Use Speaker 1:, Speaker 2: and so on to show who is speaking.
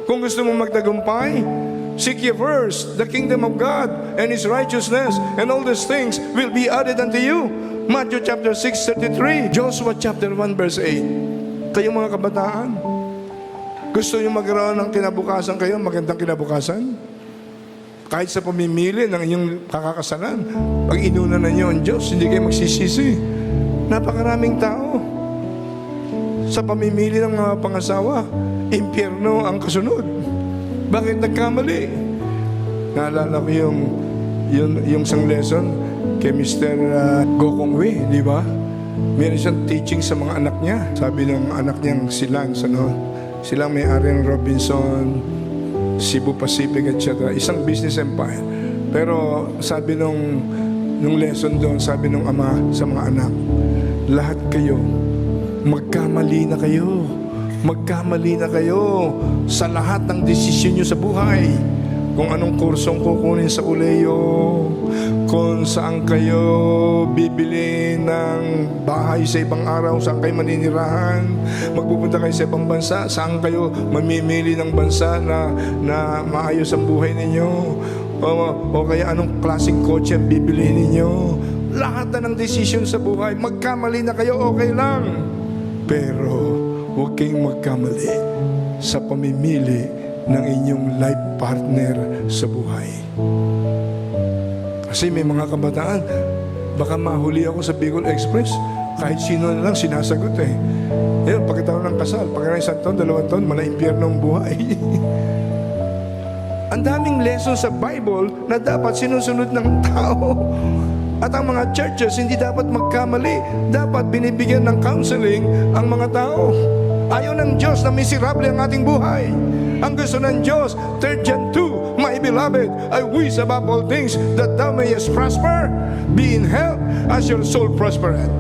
Speaker 1: Kung gusto mong magtagumpay, seek ye first the kingdom of God and His righteousness, and all these things will be added unto you. Matthew chapter 6:33, Joshua chapter 1 verse 8. Kayong mga kabataan, gusto nyo magkaroon ng kinabukasan kayo, magandang kinabukasan? Kahit sa pamimili ng inyong kakakasalan, pag inuna na nyo ang Diyos, hindi kayo magsisisi. Napakaraming tao sa pamimili ng mga pangasawa, impyerno ang kasunod. Bakit nagkamali? Naalala ko yung isang lesson kay Mr. Gokong Wei, di ba? Meron siyang teaching sa mga anak niya. Sabi ng anak niyang si Lance, silang may-ari ng Robinson, Cebu Pacific, etc. Isang business empire. Pero sabi nung lesson doon, sabi nung ama sa mga anak, lahat kayo, magkamali na kayo. Magkamali na kayo sa lahat ng desisyon nyo sa buhay. Kung anong kursong kukunin sa uleyo, kung saan kayo bibili ng bahay sa ibang araw, saan kayo maninirahan, magpupunta kayo sa ibang bansa, saan kayo mamimili ng bansa na maayos ang buhay ninyo, o kaya anong klaseng kotse ang bibili ninyo. Lahat na ng desisyon sa buhay, magkamali na kayo, okay lang. Pero huwag kayong magkamali sa pamimili ng inyong life partner sa buhay. Kasi may mga kabataan, baka mahuli ako sa Bicol Express, kahit sino na lang sinasagot eh. Ngayon, pagkatapos ng kasal, pagkatapos isang taon, 2 taon, mala-impyerno ang buhay. Ang daming lesson sa Bible na dapat sinusunod ng tao. At ang mga churches, hindi dapat magkamali. Dapat binibigyan ng counseling ang mga tao. Ayaw ng Diyos na miserable ang ating buhay. Ang gusto ng Diyos, 3 John 2, My beloved, I wish above all things that thou mayest prosper, be in health as your soul prospereth.